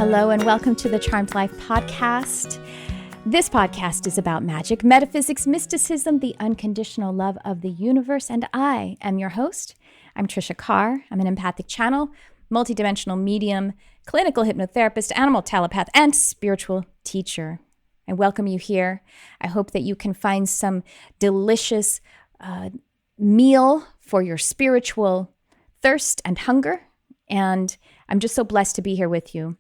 Hello and welcome to the Charmed Life podcast. This podcast is about magic, metaphysics, mysticism, the unconditional love of the universe, and I am your host. I'm Trisha Carr. I'm an empathic channel, multidimensional medium, clinical hypnotherapist, animal telepath, and spiritual teacher. I welcome you here. I hope that you can find some delicious meal for your spiritual thirst and hunger, and I'm just so blessed to be here with you.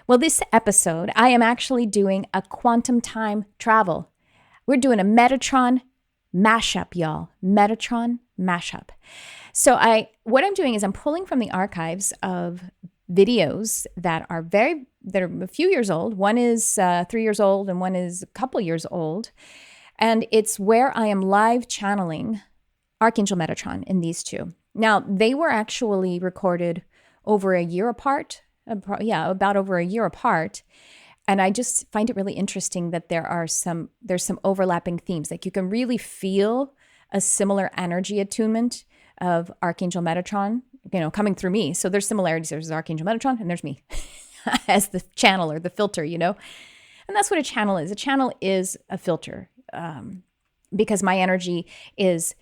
Well, this episode, I am actually doing a quantum time travel. We're doing a Metatron mashup, y'all. Metatron mashup. So what I'm doing is I'm pulling from the archives of videos that are a few years old. One is 3 years old and one is a couple years old. And it's where I am live channeling Archangel Metatron in these two. Now, they were actually recorded over a year apart. About over a year apart. And I just find it really interesting that there's some overlapping themes. Like you can really feel a similar energy attunement of Archangel Metatron, coming through me. So there's similarities. There's Archangel Metatron and there's me as the channeler, the filter, And that's what a channel is. A channel is a filter because my energy is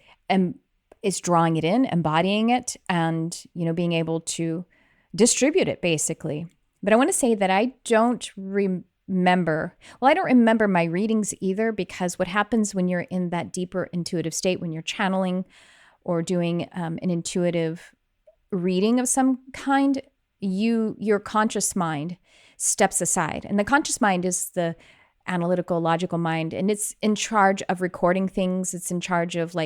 drawing it in, embodying it, and, being able to distribute it basically. But I want to say that I don't remember my readings either, because what happens when you're in that deeper intuitive state, when you're channeling or doing an intuitive reading of some kind, your conscious mind steps aside. And the conscious mind is the analytical, logical mind, and it's in charge of recording things. It's in charge of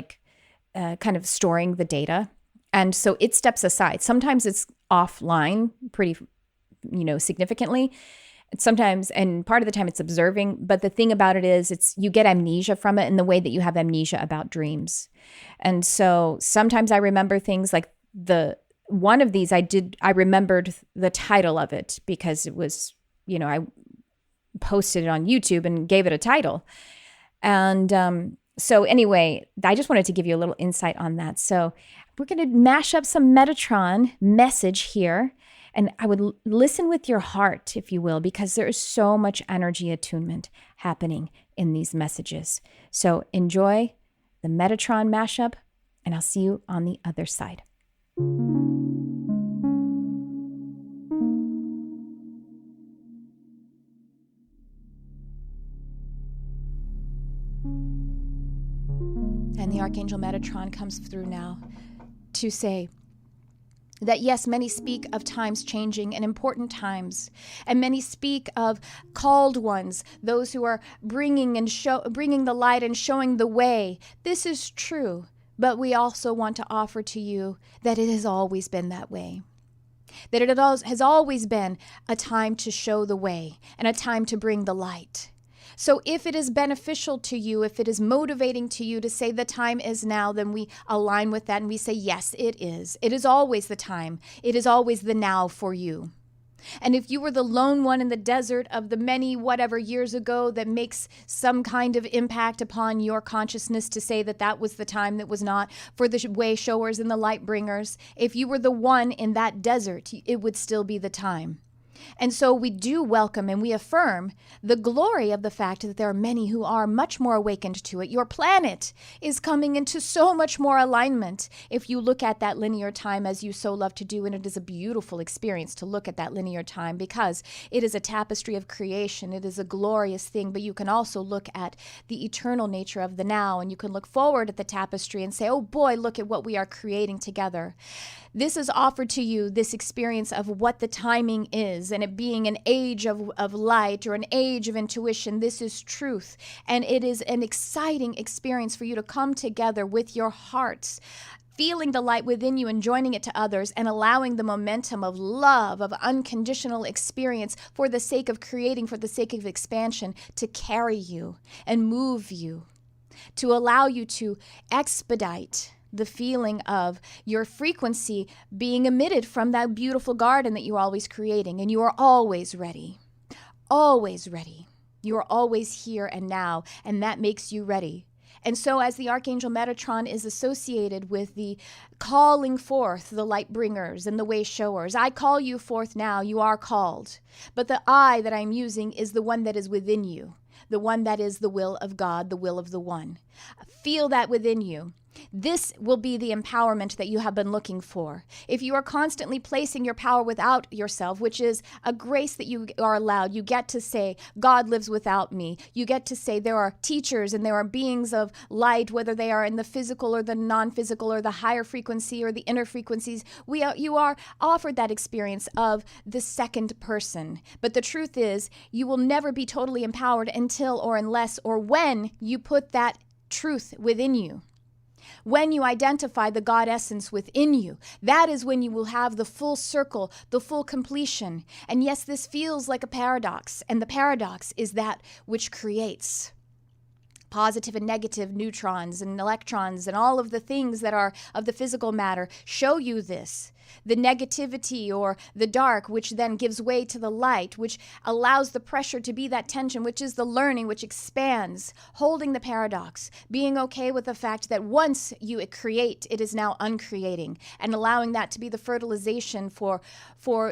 kind of storing the data. And so it steps aside. Sometimes it's offline pretty, significantly. Sometimes, and part of the time it's observing. But the thing about it is you get amnesia from it in the way that you have amnesia about dreams. And so sometimes I remember things like one of these I remembered the title of it because it was, I posted it on YouTube and gave it a title. And so anyway, I just wanted to give you a little insight on that. So we're going to mash up some Metatron message here. And I would listen with your heart, if you will, because there is so much energy attunement happening in these messages. So enjoy the Metatron mashup, and I'll see you on the other side. And the Archangel Metatron comes through now to say that yes, many speak of times changing and important times, and many speak of called ones, those who are bringing the light and showing the way. This is true, but we also want to offer to you that it has always been that way. That it has always been a time to show the way and a time to bring the light. So if it is beneficial to you, if it is motivating to you to say the time is now, then we align with that and we say, yes, it is. It is always the time. It is always the now for you. And if you were the lone one in the desert of the many whatever years ago that makes some kind of impact upon your consciousness to say that was the time that was not for the way showers and the light bringers, if you were the one in that desert, it would still be the time. And so we do welcome and we affirm the glory of the fact that there are many who are much more awakened to it. Your planet is coming into so much more alignment if you look at that linear time as you so love to do. And it is a beautiful experience to look at that linear time because it is a tapestry of creation. It is a glorious thing, but you can also look at the eternal nature of the now, and you can look forward at the tapestry and say, oh boy, look at what we are creating together. This is offered to you, this experience of what the timing is, and it being an age of light or an age of intuition. This is truth, and it is an exciting experience for you to come together with your hearts, feeling the light within you and joining it to others, and allowing the momentum of love, of unconditional experience for the sake of creating, for the sake of expansion, to carry you and move you, to allow you to expedite the feeling of your frequency being emitted from that beautiful garden that you're always creating. And you are always ready. Always ready. You are always here and now, and that makes you ready. And so as the Archangel Metatron is associated with the calling forth the light bringers and the way showers, I call you forth now, you are called. But the I that I'm using is the one that is within you, the one that is the will of God, the will of the one. Feel that within you. This will be the empowerment that you have been looking for. If you are constantly placing your power without yourself, which is a grace that you are allowed, you get to say, God lives without me. You get to say there are teachers and there are beings of light, whether they are in the physical or the non-physical or the higher frequency or the inner frequencies. You are offered that experience of the second person. But the truth is, you will never be totally empowered until or unless or when you put that truth within you. When you identify the God essence within you, that is when you will have the full circle, the full completion. And yes, this feels like a paradox, and the paradox is that which creates positive and negative neutrons and electrons and all of the things that are of the physical matter show you this. The negativity or the dark, which then gives way to the light, which allows the pressure to be that tension, which is the learning, which expands, holding the paradox, being okay with the fact that once you create, it is now uncreating, and allowing that to be the fertilization for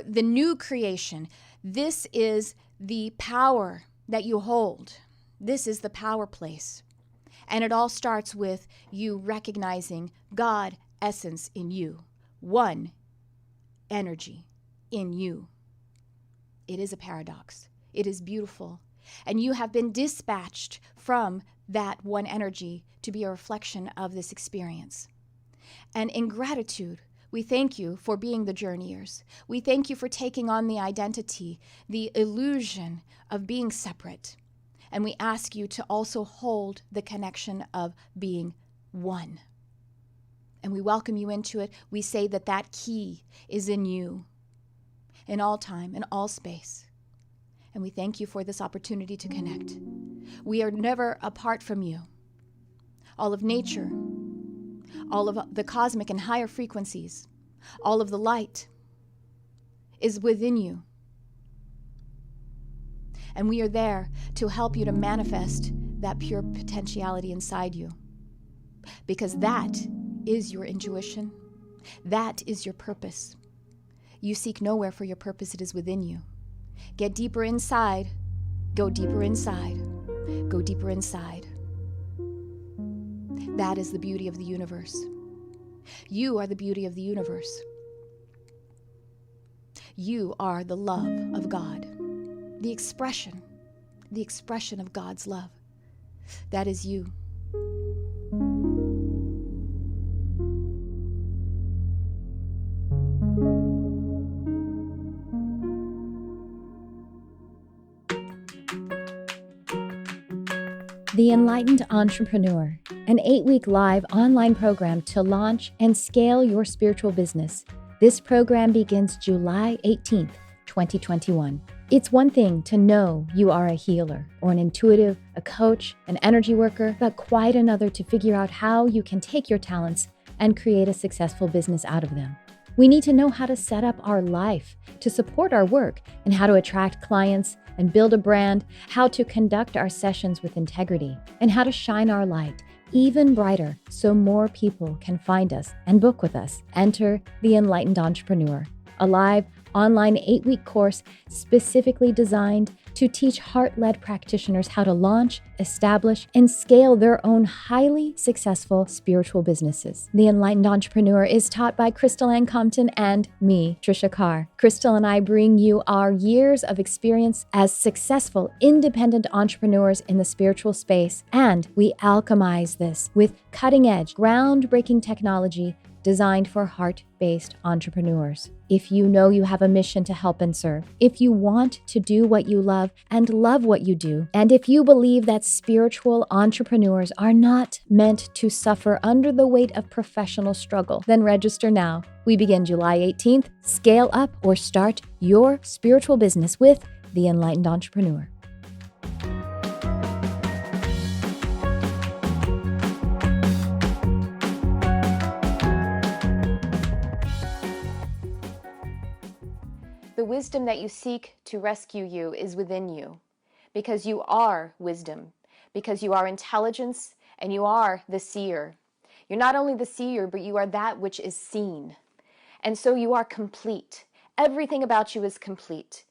the new creation. This is the power that you hold. This is the power place. And it all starts with you recognizing God essence in you. One energy in you. It is a paradox. It is beautiful. And you have been dispatched from that one energy to be a reflection of this experience. And in gratitude, we thank you for being the journeyers. We thank you for taking on the identity, the illusion of being separate. And we ask you to also hold the connection of being one. And we welcome you into it. We say that that key is in you, in all time, in all space. And we thank you for this opportunity to connect. We are never apart from you. All of nature, all of the cosmic and higher frequencies, all of the light is within you. And we are there to help you to manifest that pure potentiality inside you. Because that is your intuition. That is your purpose. You seek nowhere for your purpose. It is within you. Get deeper inside. Go deeper inside. Go deeper inside. That is the beauty of the universe. You are the beauty of the universe. You are the love of God. The expression of God's love. That is you. The Enlightened Entrepreneur, an 8-week live online program to launch and scale your spiritual business. This program begins July 18th, 2021. It's one thing to know you are a healer or an intuitive, a coach, an energy worker, but quite another to figure out how you can take your talents and create a successful business out of them. We need to know how to set up our life to support our work and how to attract clients and build a brand, how to conduct our sessions with integrity, and how to shine our light even brighter so more people can find us and book with us. Enter The Enlightened Entrepreneur, a live online 8-week course specifically designed to teach heart-led practitioners how to launch, establish, and scale their own highly successful spiritual businesses. The Enlightened Entrepreneur is taught by Crystal Ann Compton and me, Trisha Carr. Crystal and I bring you our years of experience as successful, independent entrepreneurs in the spiritual space, and we alchemize this with cutting-edge, groundbreaking technology designed for heart-based entrepreneurs. If you know you have a mission to help and serve, if you want to do what you love and love what you do, and if you believe that spiritual entrepreneurs are not meant to suffer under the weight of professional struggle, then register now. We begin July 18th. Scale up or start your spiritual business with The Enlightened Entrepreneur. The wisdom that you seek to rescue you is within you, because you are wisdom, because you are intelligence, and you are the seer. You're not only the seer, but you are that which is seen. And so you are complete. Everything about you is complete.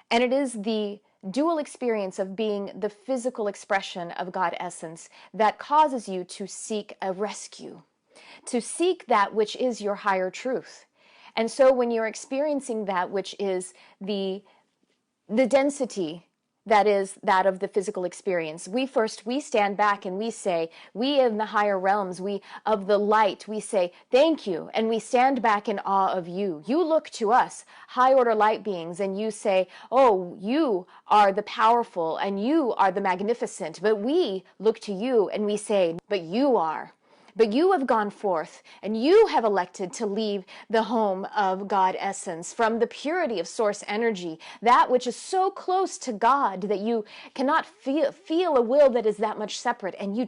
And it is the dual experience of being the physical expression of God essence that causes you to seek a rescue, to seek that which is your higher truth. And so when you're experiencing that which is the density that is that of the physical experience, we stand back and we say, we in the higher realms, we of the light, we say, thank you. And we stand back in awe of you. You look to us, high order light beings, and you say, oh, you are the powerful and you are the magnificent. But we look to you and we say, but you are. But you have gone forth and you have elected to leave the home of God essence from the purity of source energy, that which is so close to God that you cannot feel a will that is that much separate. And you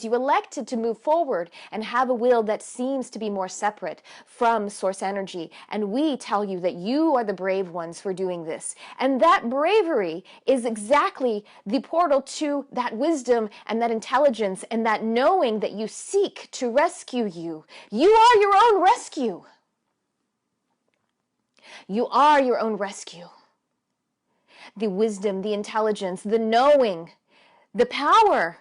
elected to move forward and have a will that seems to be more separate from source energy. And we tell you that you are the brave ones for doing this. And that bravery is exactly the portal to that wisdom and that intelligence and that knowing that you seek to rescue you. You are your own rescue. You are your own rescue. The wisdom, the intelligence, the knowing, the power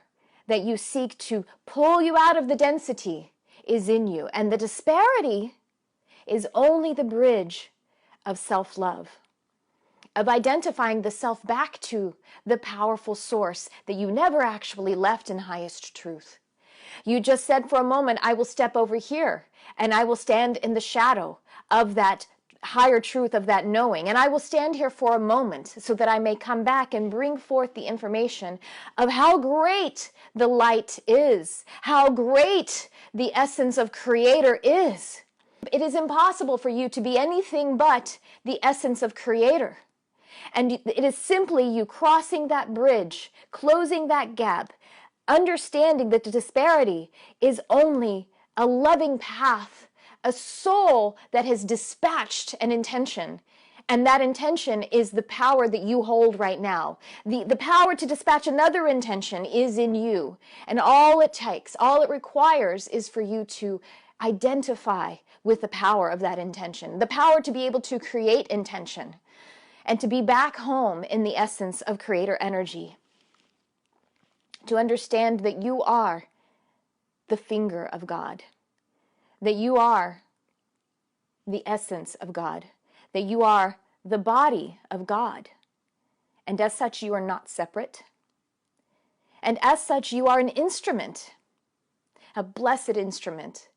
that you seek to pull you out of the density is in you. And the disparity is only the bridge of self-love, of identifying the self back to the powerful source that you never actually left in highest truth. You just said for a moment, I will step over here and I will stand in the shadow of that higher truth of that knowing. And I will stand here for a moment so that I may come back and bring forth the information of how great the light is, how great the essence of Creator is. It is impossible for you to be anything but the essence of Creator. And it is simply you crossing that bridge, closing that gap, understanding that the disparity is only a loving path, a soul that has dispatched an intention. And that intention is the power that you hold right now. The power to dispatch another intention is in you. And all it takes, all it requires is for you to identify with the power of that intention, the power to be able to create intention and to be back home in the essence of Creator energy. To understand that you are the finger of God, that you are the essence of God, that you are the body of God. And as such, you are not separate. And as such, you are an instrument, a blessed instrument.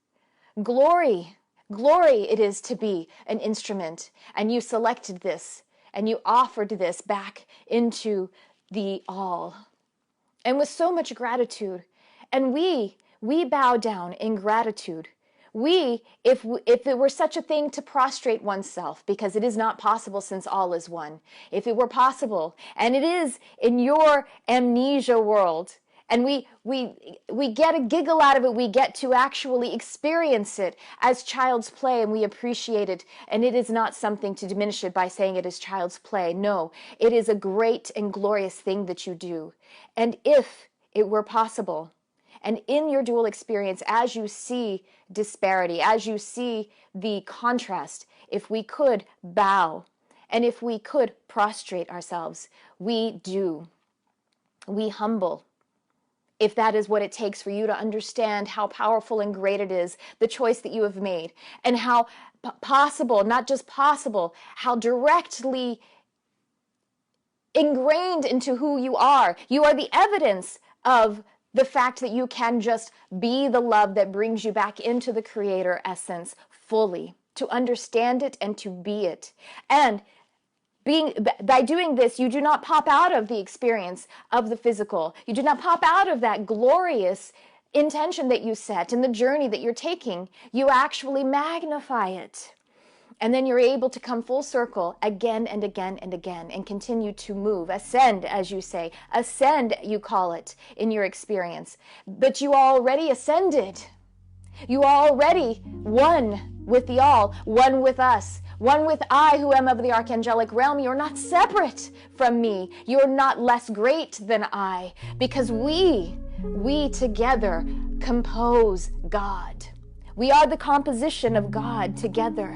Glory it is to be an instrument. And you selected this, and you offered this back into the all. And with so much gratitude. And we bow down in gratitude. If it were such a thing to prostrate oneself, because it is not possible since all is one. If it were possible, and it is in your amnesia world, and we get a giggle out of it, we get to actually experience it as child's play, and we appreciate it. And it is not something to diminish it by saying it is child's play. No, it is a great and glorious thing that you do. And if it were possible, and in your dual experience, as you see disparity, as you see the contrast, if we could bow, and if we could prostrate ourselves, we do. We humble. If that is what it takes for you to understand how powerful and great it is, the choice that you have made, and how possible, not just possible, how directly ingrained into who you are. You are the evidence of the fact that you can just be the love that brings you back into the Creator essence fully, to understand it and to be it. And by doing this, you do not pop out of the experience of the physical. You do not pop out of that glorious intention that you set and the journey that you're taking. You actually magnify it. And then you're able to come full circle again and again and again and continue to move, ascend, as you say. Ascend, you call it, in your experience. But you already ascended. You are already one with the all, one with us, one with I who am of the archangelic realm. You're not separate from me. You're not less great than I, because we We together compose God. We are the composition of God together.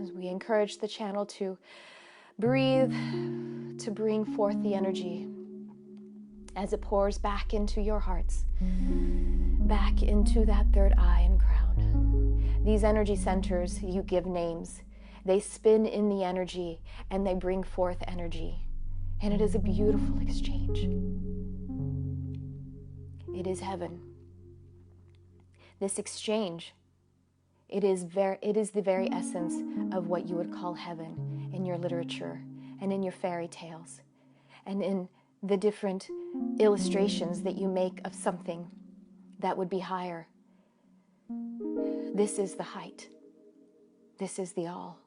As we encourage the channel to breathe, to bring forth the energy as it pours back into your hearts, back into that third eye and crown. These energy centers, you give names. They spin in the energy and they bring forth energy. And it is a beautiful exchange. It is heaven. This exchange, it is the very essence of what you would call heaven in your literature and in your fairy tales and in the different illustrations that you make of something that would be higher. This is the height. This is the all.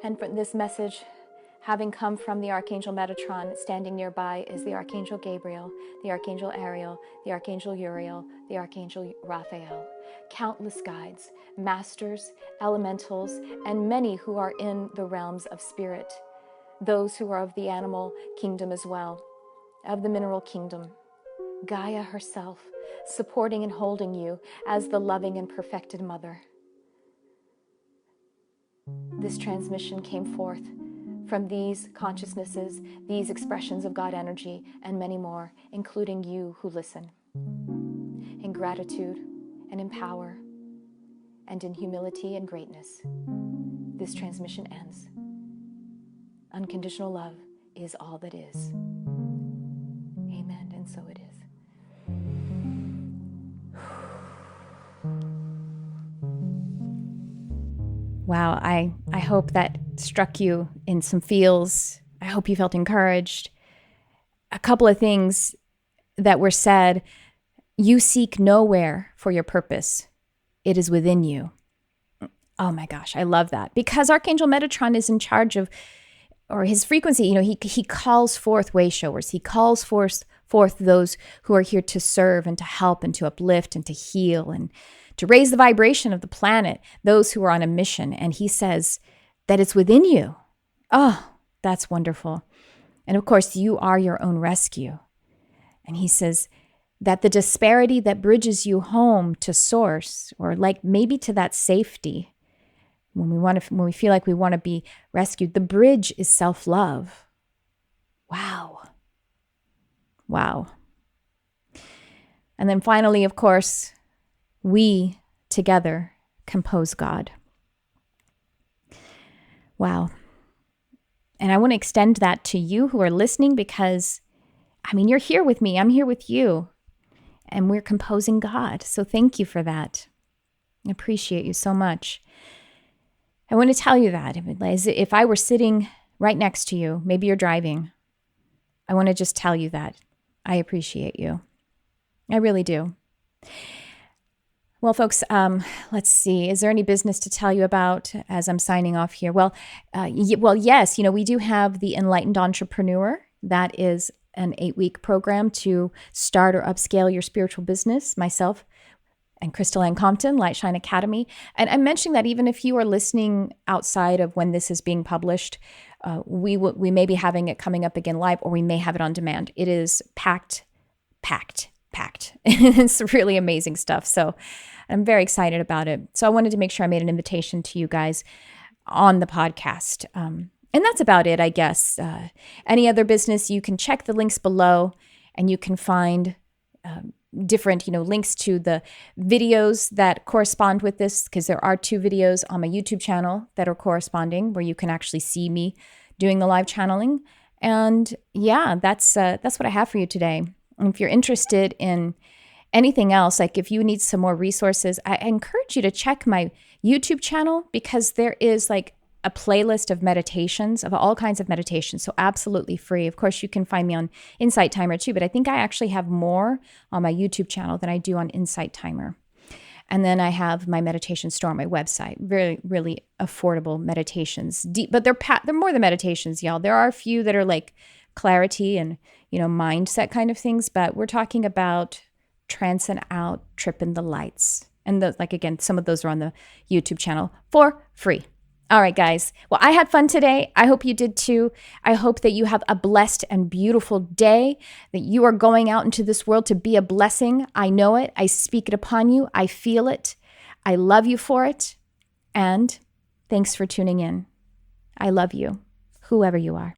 And for this message, having come from the Archangel Metatron, standing nearby is the Archangel Gabriel, the Archangel Ariel, the Archangel Uriel, the Archangel Raphael. Countless guides, masters, elementals, and many who are in the realms of spirit. Those who are of the animal kingdom as well, of the mineral kingdom. Gaia herself, supporting and holding you as the loving and perfected mother. This transmission came forth from these consciousnesses, these expressions of God energy, and many more, including you who listen. In gratitude and in power and in humility and greatness, this transmission ends. Unconditional love is all that is. Amen, and so it is. Wow, I hope that struck you in some feels. I hope you felt encouraged. A couple of things that were said. You seek nowhere for your purpose. It is within you. Oh my gosh, I love that. Because Archangel Metatron is in charge of, or his frequency, he calls forth way showers. He calls forth those who are here to serve and to help and to uplift and to heal and to raise the vibration of the planet, those who are on a mission. And he says that it's within you. Oh, that's wonderful. And of course, you are your own rescue. And he says that the disparity that bridges you home to source, or like maybe to that safety, when we feel like we want to be rescued, the bridge is self-love. Wow. Wow. And then finally, of course, we together compose God. Wow. And I want to extend that to you who are listening because, you're here with me. I'm here with you. And we're composing God. So thank you for that. I appreciate you so much. I want to tell you that. If I were sitting right next to you, maybe you're driving, I want to just tell you that. I appreciate you. I really do. Well, folks, let's see. Is there any business to tell you about as I'm signing off here? Well, yes. We do have the Enlightened Entrepreneur. That is an 8-week program to start or upscale your spiritual business. Myself and Crystal Ann Compton, Light Shine Academy. And I'm mentioning that even if you are listening outside of when this is being published, we may be having it coming up again live, or we may have it on demand. It is packed. It's really amazing stuff. So I'm very excited about it. So I wanted to make sure I made an invitation to you guys on the podcast. And that's about it, I guess. Any other business, you can check the links below and you can find different, links to the videos that correspond with this, because there are 2 videos on my YouTube channel that are corresponding where you can actually see me doing the live channeling. And yeah, that's what I have for you today. And if you're interested in anything else, like if you need some more resources, I encourage you to check my YouTube channel, because there is like a playlist of meditations, of all kinds of meditations. So absolutely free. Of course, you can find me on Insight Timer too, but I think I actually have more on my YouTube channel than I do on Insight Timer. And then I have my meditation store on my website. Very, really affordable meditations. Deep, but they're more than meditations, y'all. There are a few that are like clarity and, mindset kind of things, but we're talking about trancing out, tripping the lights. And again, some of those are on the YouTube channel for free. All right, guys. Well, I had fun today. I hope you did too. I hope that you have a blessed and beautiful day, that you are going out into this world to be a blessing. I know it. I speak it upon you. I feel it. I love you for it. And thanks for tuning in. I love you, whoever you are.